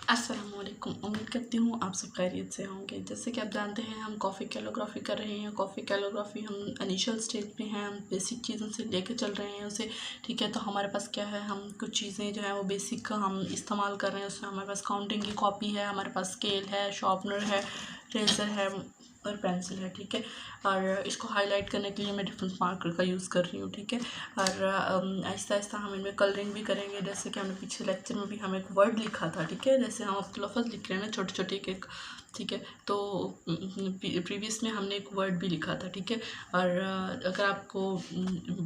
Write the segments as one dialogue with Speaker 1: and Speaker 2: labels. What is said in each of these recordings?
Speaker 1: अस्सलामुअलैकुम। उम्मीद करती हूँ आप सब खैरियत से होंगे। जैसे कि आप जानते हैं हम कॉफ़ी कैलोग्राफी कर रहे हैं। कॉफ़ी कैलोग्राफी हम इनिशियल स्टेज पे हैं, हम बेसिक चीज़ों से लेके चल रहे हैं उसे। ठीक है, तो हमारे पास क्या है, हम कुछ चीज़ें जो है वो बेसिक का हम इस्तेमाल कर रहे हैं। उसमें हमारे पास काउंटिंग की कॉपी है, हमारे पास स्केल है, शार्पनर है, रेजर है और पेंसिल है। ठीक है, और इसको हाईलाइट करने के लिए मैं डिफरेंट मार्कर का यूज़ कर रही हूँ। ठीक है, और आहिस्ता आहिस्ता हम इनमें कलरिंग भी करेंगे। जैसे कि हमने पिछले लेक्चर में भी हम एक वर्ड लिखा था। ठीक है, जैसे हम अब लफ्ज़ लिख रहे हैं ना, छोटे छोटे एक। ठीक है, तो प्रीवियस में हमने एक वर्ड भी लिखा था। ठीक है, और अगर आपको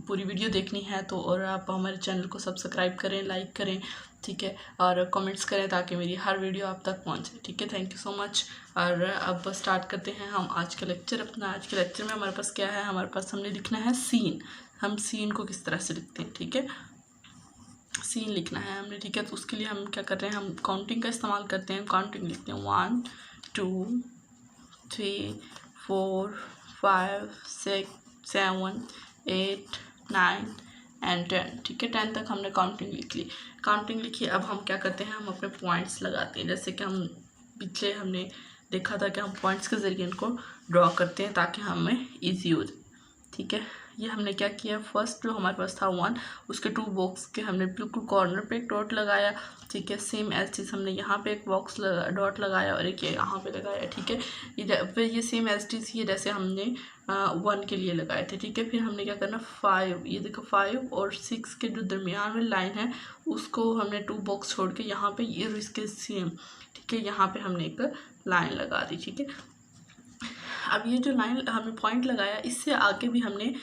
Speaker 1: पूरी वीडियो देखनी है तो और आप हमारे चैनल को सब्सक्राइब करें, लाइक करें। ठीक है, और कमेंट्स करें ताकि मेरी हर वीडियो आप तक पहुंचे। ठीक है, थैंक यू सो मच। और अब स्टार्ट करते हैं हम आज का लेक्चर अपना। आज के लेक्चर में हमारे पास क्या है, हमारे पास हमने लिखना है सीन। हम सीन को किस तरह से लिखते हैं। ठीक है, सीन लिखना है हमने। ठीक है, तो उसके लिए हम क्या कर रहे हैं, हम काउंटिंग का इस्तेमाल करते हैं। काउंटिंग लिखते हैं 1 2 3 4 5 6 7 8 9 एंड 10। ठीक है, 10 तक हमने काउंटिंग लिख ली। काउंटिंग लिखी, अब हम क्या करते हैं, हम अपने पॉइंट्स लगाते हैं। जैसे कि हम पिछले हमने देखा था कि हम पॉइंट्स के ज़रिए इनको ड्रॉ करते हैं ताकि हमें ईजी हो जाए। ठीक है, ये हमने क्या किया, फर्स्ट जो हमारे पास था 1, उसके 2 बॉक्स के हमने बिल्कुल कॉर्नर पे एक डॉट लगाया। ठीक है, सेम एज चीज़ हमने यहाँ पे एक बॉक्स डॉट लगाया और एक ये यहाँ पे लगाया। ठीक है, फिर ये सेम एज चीज़ ये जैसे हमने 1 के लिए लगाए थे। ठीक है, फिर हमने क्या करना, 5, ये देखो 5 और 6 के जो दरमियान में लाइन है उसको हमने 2 बॉक्स छोड़ के यहाँ पे ये इसके सेम। ठीक है, यहाँ पे हमने एक लाइन लगा दी। ठीक है, अब ये जो लाइन हमने पॉइंट लगाया, इससे आगे भी हमने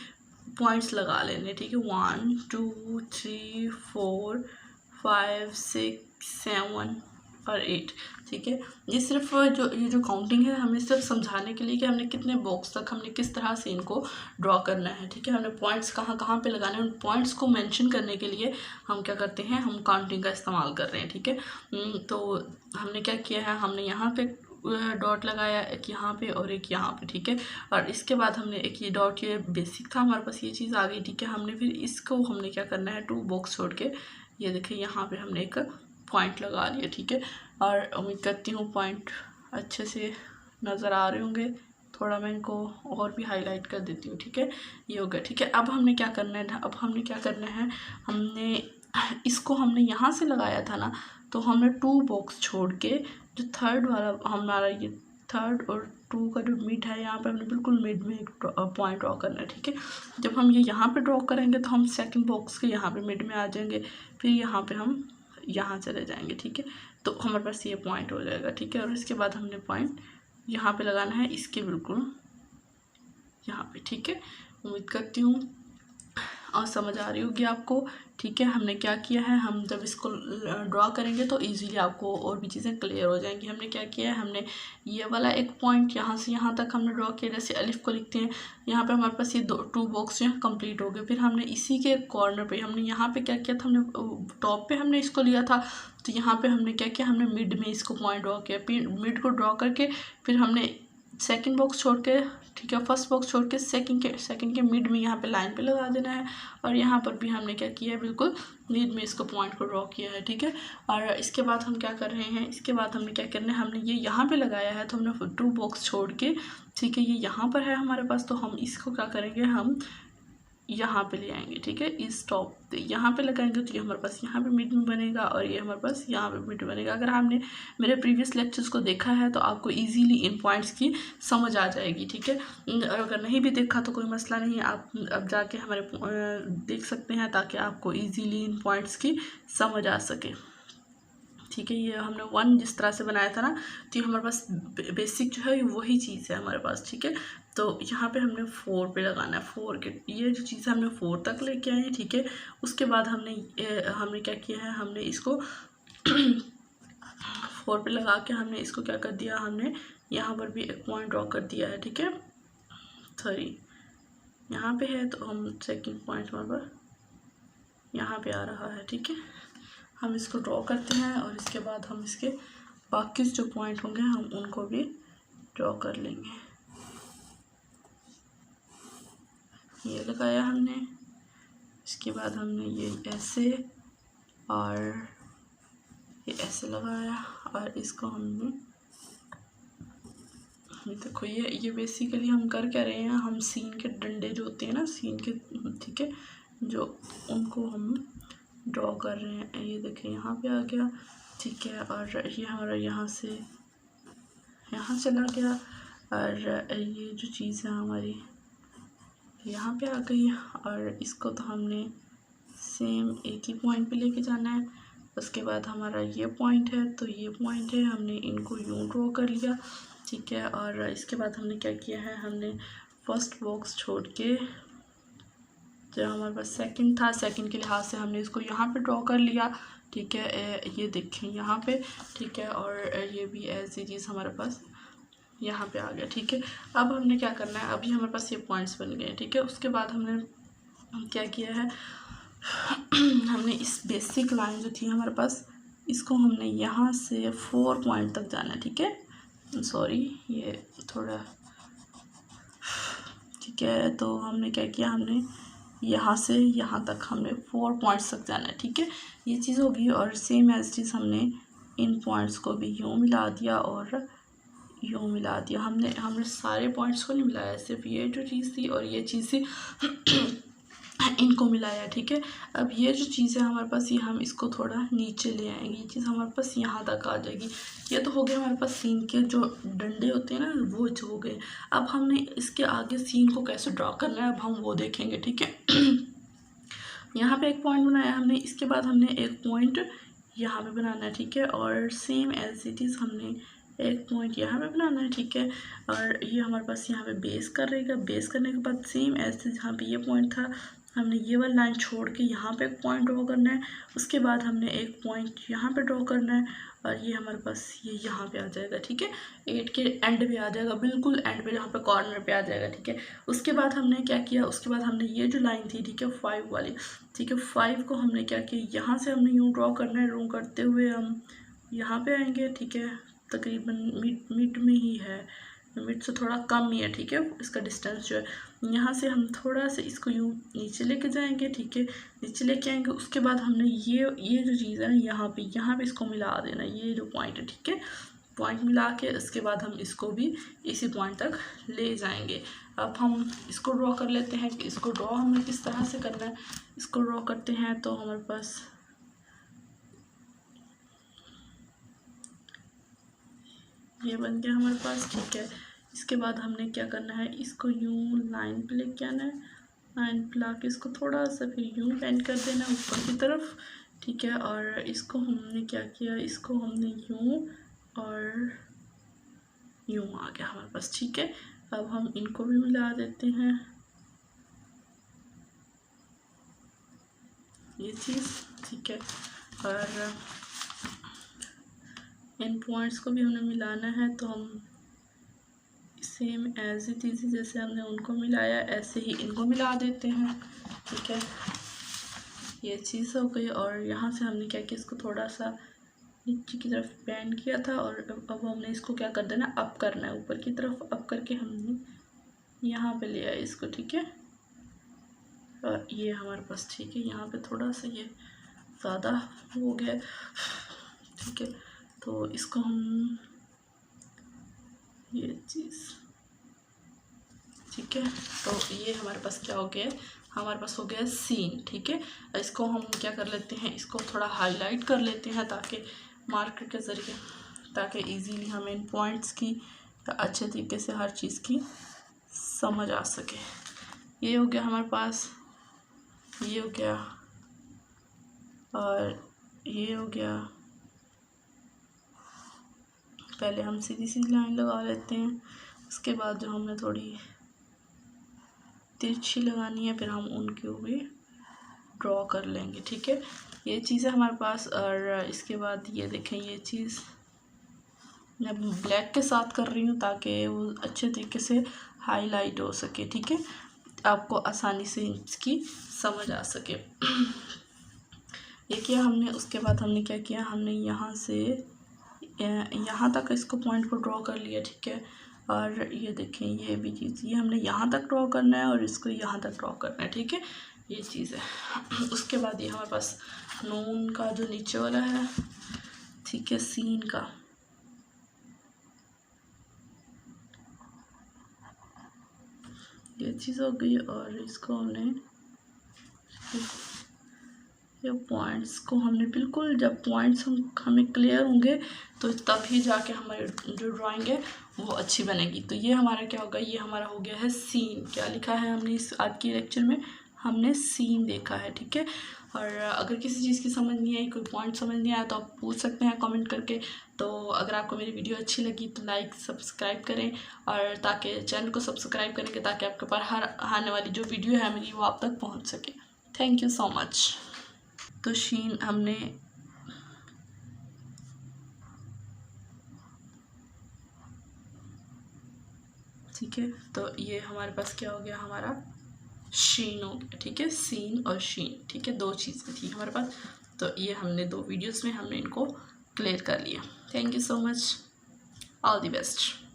Speaker 1: पॉइंट्स लगा लेने। ठीक है, 1 2 3 4 5 6 7 और 8। ठीक है, ये सिर्फ ये जो काउंटिंग है हमें सिर्फ समझाने के लिए कि हमने कितने बॉक्स तक हमने किस तरह से इनको ड्रॉ करना है। ठीक है, हमने पॉइंट्स कहाँ कहाँ पे लगाने हैं, उन पॉइंट्स को मेंशन करने के लिए हम क्या करते हैं, हम काउंटिंग का इस्तेमाल कर रहे हैं। ठीक है, तो हमने क्या किया है, हमने यहाँ पे डॉट लगाया, एक यहाँ पे और एक यहाँ पे। ठीक है, और इसके बाद हमने एक ये डॉट, ये बेसिक था हमारे पास, ये चीज़ आ गई। ठीक है, हमने फिर इसको हमने क्या करना है, 2 बॉक्स छोड़ के ये देखिए यहाँ पे हमने एक पॉइंट लगा लिया। ठीक है, और उम्मीद करती हूँ पॉइंट अच्छे से नज़र आ रहे होंगे। थोड़ा मैं इनको और भी हाईलाइट कर देती हूँ। ठीक है, ये हो गया। ठीक है, अब हमने क्या करना है, अब हमने क्या करना है, हमने इसको हमने यहाँ से लगाया था ना, तो हमने 2 बॉक्स छोड़ के जो थर्ड वाला हमारा ये थर्ड और 2 का जो मिड है, यहाँ पे हमने बिल्कुल मिड में एक पॉइंट ड्रॉ करना है। ठीक है, जब हम ये यहाँ पे ड्रॉ करेंगे तो हम सेकंड बॉक्स के यहाँ पे मिड में आ जाएंगे, फिर यहाँ पे हम यहाँ चले जाएंगे। ठीक है, तो हमारे पास ये पॉइंट हो जाएगा। ठीक है, और इसके बाद हमने पॉइंट यहाँ पे लगाना है, इसके बिल्कुल यहाँ पे। ठीक है, उम्मीद करती हूँ और समझ आ रही होगी आपको। ठीक है, हमने क्या किया है, हम जब इसको ड्रॉ करेंगे तो इजीली आपको और भी चीज़ें क्लियर हो जाएंगी। हमने क्या किया है, हमने ये वाला एक पॉइंट यहाँ से यहाँ तक हमने ड्रॉ किया। जैसे अलिफ को लिखते हैं, यहाँ पे हमारे पास ये 2 बॉक्स जो हैं कंप्लीट हो गए। फिर हमने इसी के कॉर्नर पे हमने यहाँ पे क्या किया था, हमने टॉप पे हमने इसको लिया था, तो यहाँ पे हमने क्या किया, हमने मिड में इसको पॉइंट ड्रॉ किया। फिर मिड को ड्रॉ करके फिर हमने सेकंड बॉक्स छोड़ के, ठीक है, फर्स्ट बॉक्स छोड़ के सेकंड के मिड में यहाँ पे लाइन पे लगा देना है। और यहाँ पर भी हमने क्या किया है, बिल्कुल मिड में इसको पॉइंट को ड्रॉ किया है। ठीक है, और इसके बाद हम क्या कर रहे हैं, इसके बाद हमने क्या करना है, हमने ये यहाँ पे लगाया है तो हमने 2 बॉक्स छोड़ के, ठीक है, ये यहाँ पर है हमारे पास, तो हम इसको क्या करेंगे, हम यहाँ पे ले आएंगे। ठीक है, इस टॉप पे यहाँ पे लगाएंगे तो ये हमारे पास यहाँ पे मिड में बनेगा और ये हमारे पास यहाँ पे मिड बनेगा। अगर आपने मेरे प्रीवियस लेक्चर्स को देखा है तो आपको इजीली इन पॉइंट्स की समझ आ जाएगी। ठीक है, और अगर नहीं भी देखा तो कोई मसला नहीं, आप अब जाके हमारे देख सकते हैं ताकि आपको ईजीली इन पॉइंट्स की समझ आ सके। ठीक है, ये हमने 1 जिस तरह से बनाया था ना, तो ये हमारे पास बेसिक जो है वही चीज़ है हमारे पास। ठीक है, तो यहाँ पे हमने 4 पे लगाना है। 4 के ये जो चीज़ हमने 4 तक लेके आए हैं। ठीक है, उसके बाद हमने क्या किया है, हमने इसको 4 पे लगा के हमने इसको क्या कर दिया, हमने यहाँ पर भी एक पॉइंट ड्रॉ कर दिया है। ठीक है, 3 यहाँ पे है तो हम सेकंड पॉइंट हमारे पास यहाँ पे आ रहा है। ठीक है, हम इसको ड्रॉ करते हैं और इसके बाद हम इसके बाकी जो पॉइंट होंगे हम उनको भी ड्रॉ कर लेंगे। ये लगाया हमने, इसके बाद हमने ये ऐसे और ये ऐसे लगाया। और इसको हमने देखो ये बेसिकली हम कर क्या रहे हैं, हम सीन के डंडे जो होते हैं ना सीन के, ठीक है, जो उनको हम ड्रॉ कर रहे हैं। ये देखें यहाँ पे आ गया, ठीक है, और ये हमारा यहाँ से यहाँ चला गया, और ये जो चीज़ है हमारी यहाँ पे आ गई, और इसको तो हमने सेम एक ही पॉइंट पे लेके जाना है। उसके बाद हमारा ये पॉइंट है, तो ये पॉइंट है, हमने इनको यूँ ड्रॉ कर लिया, ठीक है। और इसके बाद हमने क्या किया है, हमने फर्स्ट बॉक्स छोड़ के जो हमारे पास सेकंड था, सेकंड के लिहाज से हमने इसको यहाँ पे ड्रॉ कर लिया, ठीक है। ये देखें यहाँ पे, ठीक है, और ये भी ऐसी चीज़ हमारे पास यहाँ पे आ गया, ठीक है। अब हमने क्या करना है, अभी हमारे पास ये पॉइंट्स बन गए, ठीक है। उसके बाद हमने क्या किया है, हमने इस बेसिक लाइन जो थी हमारे पास, इसको हमने यहाँ से 4 पॉइंट तक जाना है, ठीक है। सॉरी, ये थोड़ा, ठीक है। तो हमने क्या किया, हमने यहाँ से यहाँ तक हमने 4 पॉइंट्स तक जाना है, ठीक है। ये चीज़ होगी, और सेम एज चीज़ हमने इन पॉइंट्स को भी यूँ मिला दिया और यूँ मिला दिया। हमने सारे पॉइंट्स को नहीं मिलाया, सिर्फ ये जो चीज़ थी और ये चीज़ थी इनको मिलाया, ठीक है। अब ये जो चीज़ है हमारे पास, ये हम इसको थोड़ा नीचे ले आएंगे, ये चीज़ हमारे पास यहाँ तक आ जाएगी। ये तो हो गया हमारे पास सीन के जो डंडे होते हैं ना, वो हो गए। अब हमने इसके आगे सीन को कैसे ड्रॉ करना है, अब हम वो देखेंगे, ठीक है। यहाँ पे एक पॉइंट बनाया हमने, इसके बाद हमने एक पॉइंट यहाँ पे बनाना है, ठीक है। और सेम एज इट इज़ हमने एक पॉइंट यहाँ पे बनाना है, ठीक है। और ये हमारे पास यहाँ पे बेस कर रहेगा, बेस करने के बाद सेम ऐसे जहाँ पे ये पॉइंट था, हमने ये वाला लाइन छोड़ के यहाँ पे एक पॉइंट ड्रॉ करना है। उसके बाद हमने एक पॉइंट यहाँ पे ड्रॉ करना है, और ये हमारे पास ये यहाँ पे आ जाएगा, ठीक है। 8 के एंड पे आ जाएगा, बिल्कुल एंड पे, यहाँ पे कॉर्नर पे आ जाएगा, ठीक है। उसके बाद हमने क्या किया, उसके बाद हमने ये जो लाइन थी, ठीक है, 5 वाली, ठीक है, 5 को हमने क्या किया, यहाँ से हमने यूँ ड्रॉ करना है, ड्रॉ करते हुए हम यहाँ पे आएंगे, ठीक है। तकरीबन मिड में ही है, मिड से थोड़ा कम ही है, ठीक है, इसका डिस्टेंस जो है। यहाँ से हम थोड़ा सा इसको यूँ नीचे लेके जाएंगे, ठीक है, नीचे लेके आएंगे। उसके बाद हमने ये जो चीज़ है ना, यहाँ पे इसको मिला देना, ये जो पॉइंट है, ठीक है, पॉइंट मिला के उसके बाद हम इसको भी इसी पॉइंट तक ले जाएंगे। अब हम इसको ड्रॉ कर लेते हैं कि इसको ड्रॉ हमें किस तरह से करना है। इसको ड्रॉ करते हैं तो हमारे पास ये बन गया हमारे पास, ठीक है। इसके बाद हमने क्या करना है, इसको यूँ लाइन पे लेके आना है, लाइन पे ला के इसको थोड़ा सा फिर यूँ बेंड कर देना ऊपर की तरफ, ठीक है। और इसको हमने क्या किया, इसको हमने यूँ और यूँ आ गया हमारे पास, ठीक है। अब हम इनको भी मिला देते हैं, ये चीज़, ठीक है। और इन पॉइंट्स को भी हमें मिलाना है, तो हम सेम एज इट इज़ जैसे हमने उनको मिलाया ऐसे ही इनको मिला देते हैं, ठीक है। ये चीज़ हो गई। और यहाँ से हमने क्या किया, इसको थोड़ा सा नीचे की तरफ बेंड किया था, और अब हमने इसको क्या कर देना, अप करना है, ऊपर की तरफ अप करके हमने यहाँ पे ले आए इसको, ठीक है। और ये हमारे पास, ठीक है, यहाँ पे थोड़ा सा ये ज़्यादा हो गया, ठीक है। तो इसको हम ये चीज़, ठीक है। तो ये हमारे पास क्या हो गया, हमारे पास हो गया सीन, ठीक है। इसको हम क्या कर लेते हैं, इसको थोड़ा हाईलाइट कर लेते हैं ताकि मार्कर के ज़रिए, ताकि इजीली हमें इन पॉइंट्स की अच्छे तरीके से हर चीज़ की समझ आ सके। ये हो गया हमारे पास, ये हो गया, और ये हो गया। पहले हम सीधी सीधी लाइन लगा लेते हैं, उसके बाद जो हमने थोड़ी तिरछी लगानी है, फिर हम उनके भी ड्रॉ कर लेंगे, ठीक है। ये चीज़ है हमारे पास। और इसके बाद ये देखें, ये चीज़ मैं ब्लैक के साथ कर रही हूँ ताकि वो अच्छे तरीके से हाईलाइट हो सके, ठीक है, आपको आसानी से इसकी समझ आ सके। ये किया हमने। उसके बाद हमने क्या किया, हमने यहाँ से यहाँ तक इसको पॉइंट को ड्रॉ कर लिया, ठीक है। और ये देखें, ये भी चीज़, ये हमने यहाँ तक ड्रॉ करना है और इसको यहाँ तक ड्रॉ करना है, ठीक है, ये चीज़ है। उसके बाद ये हमारे पास नून का जो नीचे वाला है, ठीक है, सीन का, ये चीज़ हो गई। और इसको हमने ये पॉइंट्स को हमने बिल्कुल, जब पॉइंट्स हमें क्लियर होंगे तो तभी जाके हमारी जो ड्राइंग है वो अच्छी बनेगी। तो ये हमारा क्या होगा, ये हमारा हो गया है सीन। क्या लिखा है हमने इस आज की लेक्चर में, हमने सीन देखा है, ठीक है। और अगर किसी चीज़ की समझ नहीं आई, कोई पॉइंट समझ नहीं आया तो आप पूछ सकते हैं कमेंट करके। तो अगर आपको मेरी वीडियो अच्छी लगी तो लाइक सब्सक्राइब करें, और ताकि चैनल को सब्सक्राइब करेंगे ताकि आपके पास हर आने वाली जो वीडियो है मेरी वो आप तक पहुँच सके। Thank you so much. तो शीन हमने ठीक है, तो ये हमारे पास क्या हो गया, हमारा शीन हो गया, ठीक है। सीन और शीन, ठीक है, दो चीज़ें थी हमारे पास। तो ये हमने दो वीडियोस में हमने इनको क्लियर कर लिया। Thank you so much, all the best.